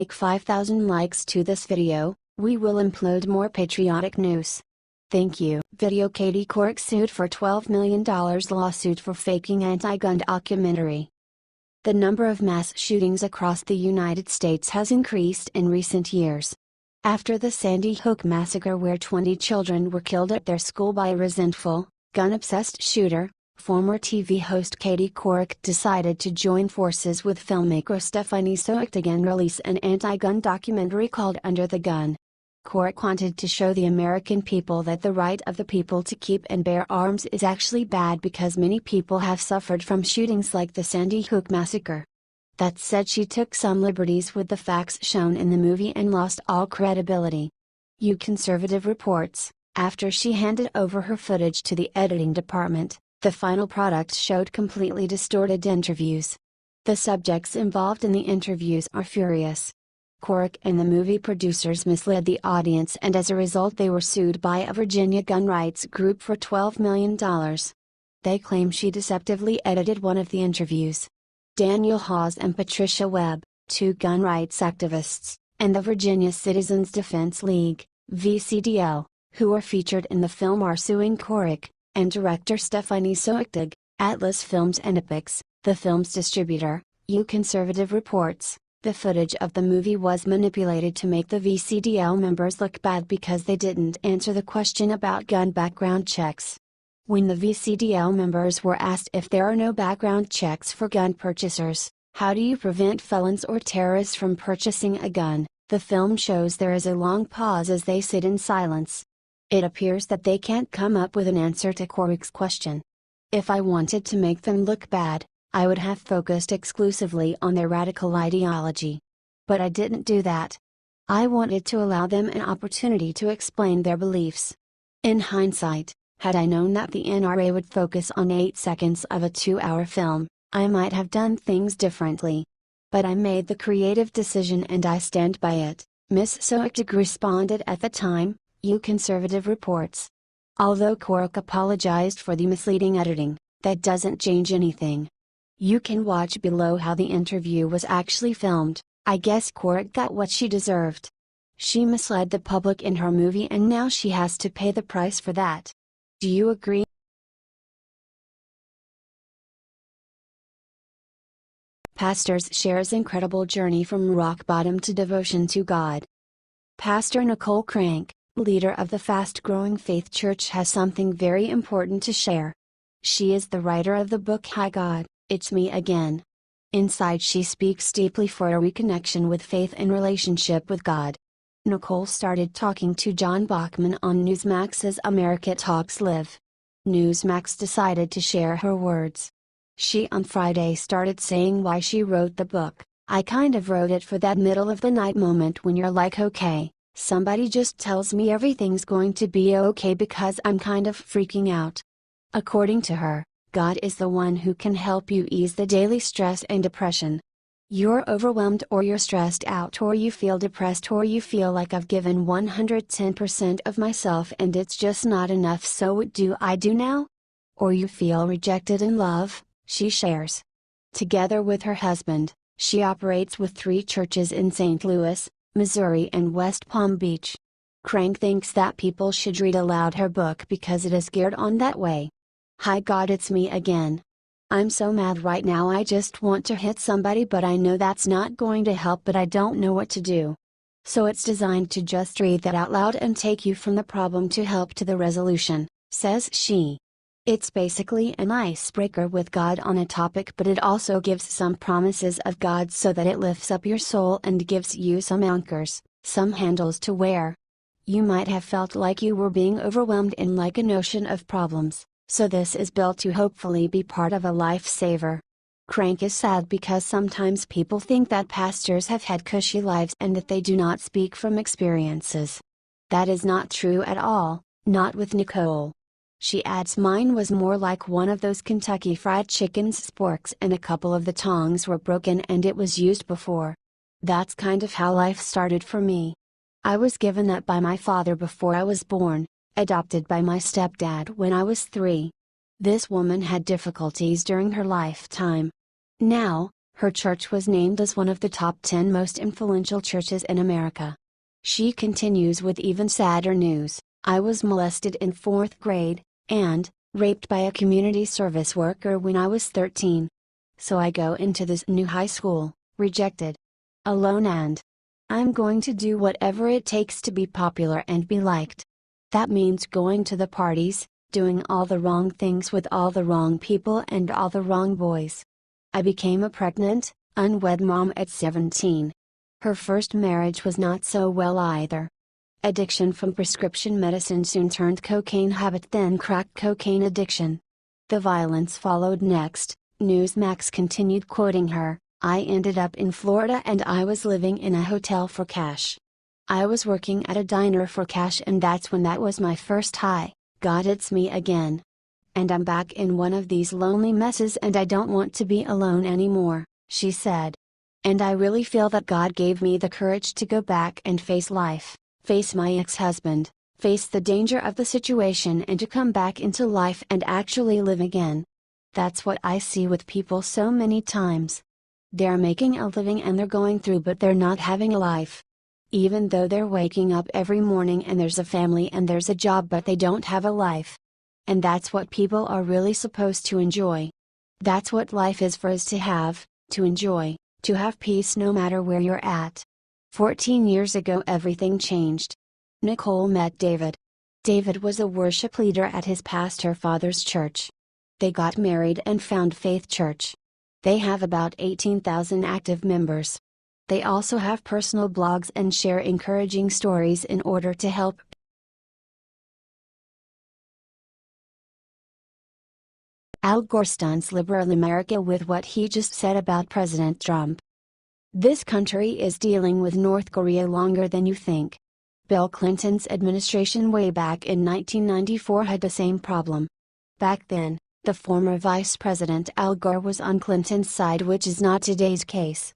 Like 5,000 likes to this video, we will upload more patriotic news. Thank you. Video. Katie Couric sued for $12 million lawsuit for faking anti-gun documentary. The number of mass shootings across the United States has increased in recent years. After the Sandy Hook massacre, where 20 children were killed at their school by a resentful, gun-obsessed shooter, former TV host Katie Couric decided to join forces with filmmaker Stephanie Soechtig and release an anti-gun documentary called Under the Gun. Couric wanted to show the American people that the right of the people to keep and bear arms is actually bad, because many people have suffered from shootings like the Sandy Hook massacre. That said, she took some liberties with the facts shown in the movie and lost all credibility. Conservative reports, after she handed over her footage to the editing department, the final product showed completely distorted interviews. The subjects involved in the interviews are furious. Couric and the movie producers misled the audience, and as a result they were sued by a Virginia gun rights group for $12 million. They claim she deceptively edited one of the interviews. Daniel Hawes and Patricia Webb, two gun rights activists, and the Virginia Citizens Defense League, VCDL, who are featured in the film, are suing Couric, and director Stephanie Soechtig, Atlas Films and Epix, the film's distributor. Conservative reports, the footage of the movie was manipulated to make the VCDL members look bad because they didn't answer the question about gun background checks. When the VCDL members were asked if there are no background checks for gun purchasers, how do you prevent felons or terrorists from purchasing a gun, the film shows there is a long pause as they sit in silence. It appears that they can't come up with an answer to Couric's question. If I wanted to make them look bad, I would have focused exclusively on their radical ideology. But I didn't do that. I wanted to allow them an opportunity to explain their beliefs. In hindsight, had I known that the NRA would focus on 8 seconds of a 2-hour film, I might have done things differently. But I made the creative decision and I stand by it, Ms. Soechtig responded at the time, Conservative reports. Although Couric apologized for the misleading editing, that doesn't change anything. You can watch below how the interview was actually filmed. I guess Couric got what she deserved. She misled the public in her movie and now she has to pay the price for that. Do you agree? Pastors shares incredible journey from rock bottom to devotion to God. Pastor Nicole Crank, leader of the fast-growing Faith Church, has something very important to share. She is the writer of the book Hi God, It's Me Again. Inside she speaks deeply for a reconnection with faith and relationship with God. Nicole started talking to John Bachman on Newsmax's America Talks Live. Newsmax decided to share her words. She on Friday started saying why she wrote the book. I kind of wrote it for that middle of the night moment when you're like, okay, somebody just tells me everything's going to be okay, because I'm kind of freaking out. According to her, God is the one who can help you ease the daily stress and depression. You're overwhelmed, or you're stressed out, or you feel depressed, or you feel like I've given 110% of myself and it's just not enough, so what do I do now? Or you feel rejected in love, she shares. Together with her husband, she operates with 3 churches in St. Louis, Missouri and West Palm Beach. Crank thinks that people should read aloud her book because it is geared on that way. Hi God, It's Me Again. I'm so mad right now, I just want to hit somebody, but I know that's not going to help, but I don't know what to do. So it's designed to just read that out loud and take you from the problem to help to the resolution, says she. It's basically an icebreaker with God on a topic, but it also gives some promises of God so that it lifts up your soul and gives you some anchors, some handles to wear. You might have felt like you were being overwhelmed in like an ocean of problems. So this is built to hopefully be part of a lifesaver. Crank is sad because sometimes people think that pastors have had cushy lives and that they do not speak from experiences. That is not true at all, not with Nicole. She adds, mine was more like one of those Kentucky Fried Chicken's sporks and a couple of the tongs were broken and it was used before. That's kind of how life started for me. I was given that by my father before I was born. Adopted by my stepdad when I was 3. This woman had difficulties during her lifetime. Now, Her church was named as one of the top 10 most influential churches in America. She continues with even sadder news: "I was molested in 4th grade, and raped by a community service worker when I was 13. So I go into this new high school, rejected, alone, and I'm going to do whatever it takes to be popular and be liked. That means going to the parties, doing all the wrong things with all the wrong people and all the wrong boys. I became a pregnant, unwed mom at 17. Her first marriage was not so well either. Addiction from prescription medicine soon turned cocaine habit, then crack cocaine addiction. The violence followed next." Newsmax continued, quoting her, "I ended up in Florida and I was living in a hotel for cash. I was working at a diner for cash, and that's when that was my first high. God, it's me again. And I'm back in one of these lonely messes and I don't want to be alone anymore," she said. "And I really feel that God gave me the courage to go back and face life, face my ex-husband, face the danger of the situation, and to come back into life and actually live again. That's what I see with people so many times. They're making a living and they're going through, but they're not having a life. Even though they're waking up every morning and there's a family and there's a job, but they don't have a life. And that's what people are really supposed to enjoy. That's what life is for us to have, to enjoy, to have peace no matter where you're at." 14 years ago everything changed. Nicole met David. David was a worship leader at his pastor father's church. They got married and found Faith Church. They have about 18,000 active members. They also have personal blogs and share encouraging stories in order to help Al Gore stuns liberal America with what he just said about President Trump. This country is dealing with North Korea longer than you think. Bill Clinton's administration way back in 1994 had the same problem. Back then, the former Vice President Al Gore was on Clinton's side, which is not today's case.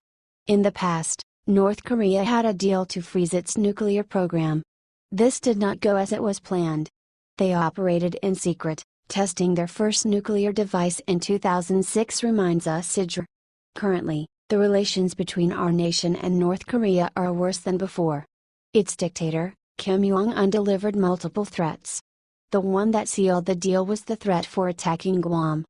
In the past, North Korea had a deal to freeze its nuclear program. This did not go as it was planned. They operated in secret, testing their first nuclear device in 2006, reminds us Sidger. Currently, the relations between our nation and North Korea are worse than before. Its dictator, Kim Jong-un, delivered multiple threats. The one that sealed the deal was the threat for attacking Guam.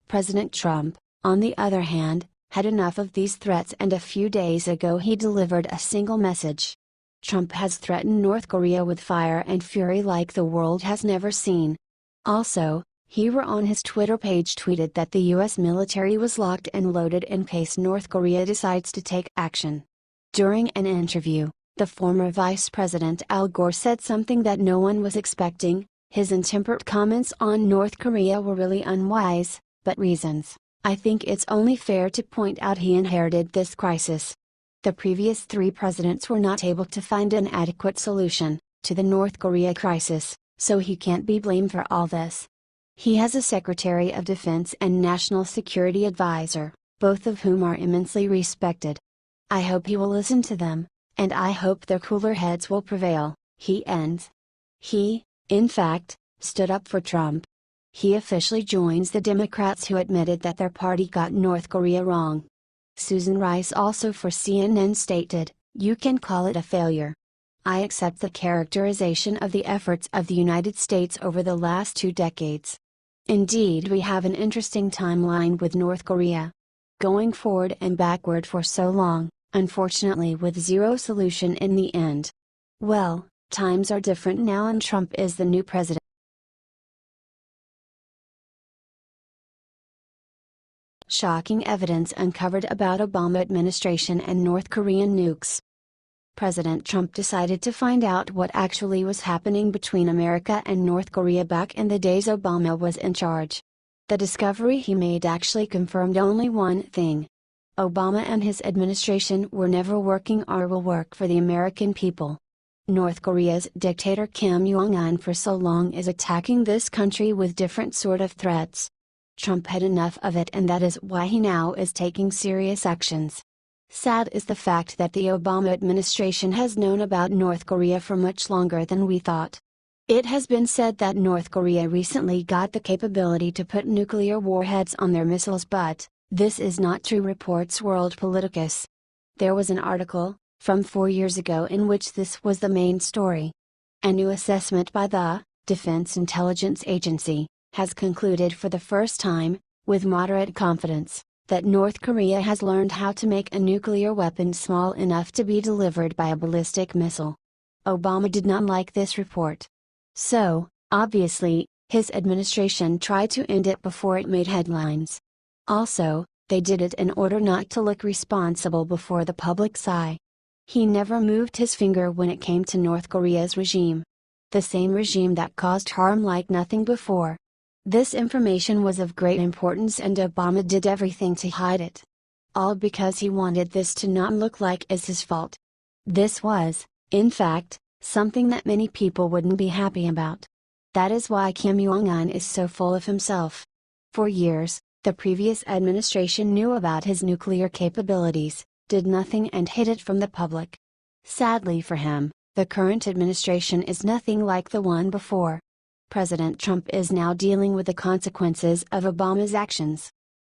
President Trump, on the other hand, had enough of these threats, and a few days ago he delivered a single message. Trump has threatened North Korea with fire and fury like the world has never seen. Also, he on his Twitter page tweeted that the U.S. military was locked and loaded in case North Korea decides to take action. During an interview, the former Vice President Al Gore said something that no one was expecting: his intemperate comments on North Korea were really unwise, but reasons. "I think it's only fair to point out he inherited this crisis. The previous 3 presidents were not able to find an adequate solution to the North Korea crisis, so he can't be blamed for all this. He has a Secretary of Defense and National Security Advisor, both of whom are immensely respected. I hope he will listen to them, and I hope their cooler heads will prevail," he ends. He, in fact, stood up for Trump. He officially joins the Democrats who admitted that their party got North Korea wrong. Susan Rice, also for CNN, stated, "You can call it a failure. I accept the characterization of the efforts of the United States over the last 2 decades. Indeed, we have an interesting timeline with North Korea. Going forward and backward for so long, unfortunately with zero solution in the end. Well, times are different now and Trump is the new president." Shocking evidence uncovered about Obama administration and North Korean nukes. President Trump decided to find out what actually was happening between America and North Korea back in the days Obama was in charge. The discovery he made actually confirmed only one thing: Obama and his administration were never working or will work for the American people. North Korea's dictator Kim Jong-un for so long is attacking this country with different sort of threats. Trump had enough of it, and that is why he now is taking serious actions. Sad is the fact that the Obama administration has known about North Korea for much longer than we thought. It has been said that North Korea recently got the capability to put nuclear warheads on their missiles, but This is not true, reports World Politicus. There was an article, from 4 years ago, in which this was the main story. A new assessment by the Defense Intelligence Agency has concluded for the first time, with moderate confidence, that North Korea has learned how to make a nuclear weapon small enough to be delivered by a ballistic missile. Obama did not like this report. So, obviously, his administration tried to end it before it made headlines. Also, they did it in order not to look responsible before the public's eye. He never moved his finger when it came to North Korea's regime. The same regime that caused harm like nothing before. This information was of great importance and Obama did everything to hide it. All because he wanted this to not look like it's his fault. This was, in fact, something that many people wouldn't be happy about. That is why Kim Jong-un is so full of himself. For years, the previous administration knew about his nuclear capabilities, did nothing and hid it from the public. Sadly for him, the current administration is nothing like the one before. President Trump is now dealing with the consequences of Obama's actions.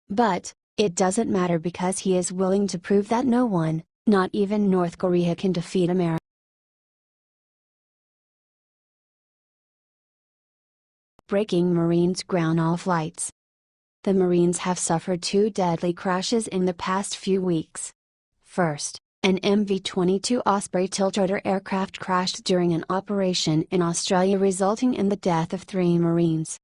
But, it doesn't matter because he is willing to prove that no one, not even North Korea, can defeat America. Breaking: Marines ground all flights. The Marines have suffered 2 deadly crashes in the past few weeks. First, an MV-22 Osprey tiltrotor aircraft crashed during an operation in Australia, resulting in the death of 3 Marines.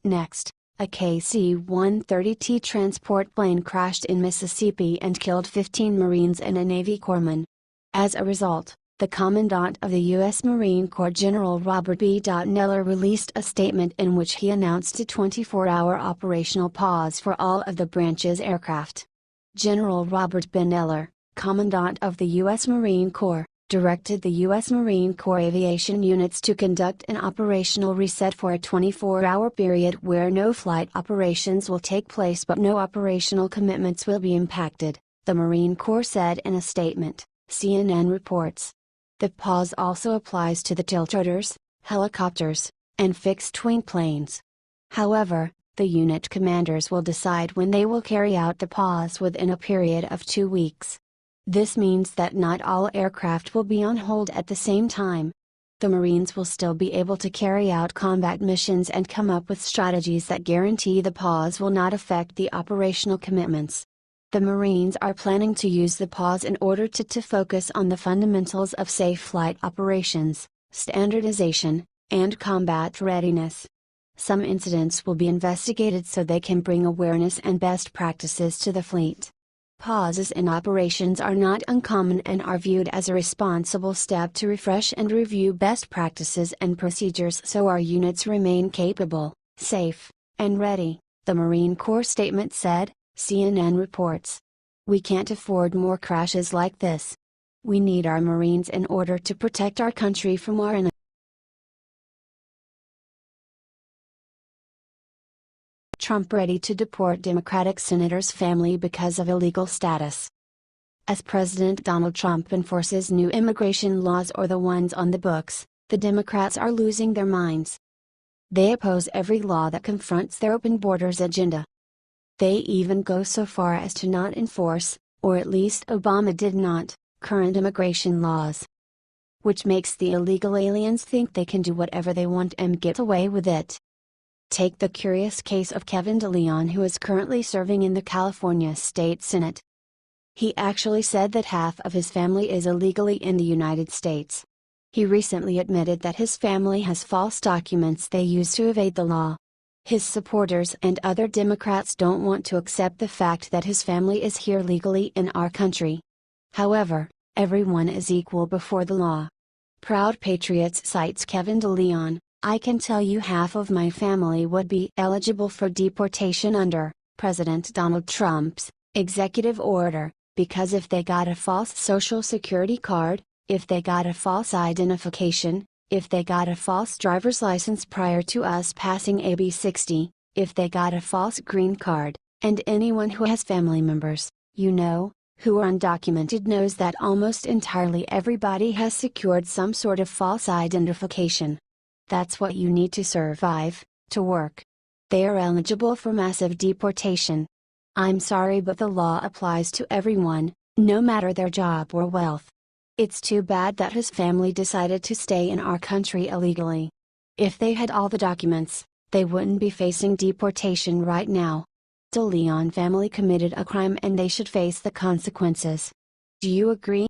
Next, a KC-130T transport plane crashed in Mississippi and killed 15 Marines and a Navy corpsman. As a result, the Commandant of the U.S. Marine Corps, General Robert B. Neller, released a statement in which he announced a 24-hour operational pause for all of the branch's aircraft. General Robert B. Neller, Commandant of the U.S. Marine Corps, directed the U.S. Marine Corps aviation units to conduct an operational reset for a 24-hour period where no flight operations will take place but no operational commitments will be impacted, the Marine Corps said in a statement, CNN reports. The pause also applies to the tiltrotors, helicopters, and fixed-wing planes. However, the unit commanders will decide when they will carry out the pause within a period of 2 weeks. This means that not all aircraft will be on hold at the same time. The Marines will still be able to carry out combat missions and come up with strategies that guarantee the pause will not affect the operational commitments. The Marines are planning to use the pause in order to focus on the fundamentals of safe flight operations, standardization, and combat readiness. Some incidents will be investigated so they can bring awareness and best practices to the fleet. Pauses in operations are not uncommon and are viewed as a responsible step to refresh and review best practices and procedures so our units remain capable, safe, and ready, the Marine Corps statement said, CNN reports. We can't afford more crashes like this. We need our Marines in order to protect our country from our enemies. Trump ready to deport Democratic senator's family because of illegal status. As President Donald Trump enforces new immigration laws or the ones on the books, the Democrats are losing their minds. They oppose every law that confronts their open borders agenda. They even go so far as to not enforce, or at least Obama did not, current immigration laws. Which makes the illegal aliens think they can do whatever they want and get away with it. Take the curious case of Kevin DeLeon, who is currently serving in the California State Senate. He actually said that half of his family is illegally in the United States. He recently admitted that his family has false documents they use to evade the law. His supporters and other Democrats don't want to accept the fact that his family is here legally in our country. However, everyone is equal before the law. Proud Patriots cites Kevin DeLeon. I can tell you half of my family would be eligible for deportation under President Donald Trump's executive order, because if they got a false social security card, if they got a false identification, if they got a false driver's license prior to us passing AB 60, if they got a false green card, and anyone who has family members, who are undocumented knows that almost entirely everybody has secured some sort of false identification. That's what you need to survive, to work. They are eligible for massive deportation. I'm sorry, but the law applies to everyone, no matter their job or wealth. It's too bad that his family decided to stay in our country illegally. If they had all the documents, they wouldn't be facing deportation right now. The Leon family committed a crime and they should face the consequences. Do you agree?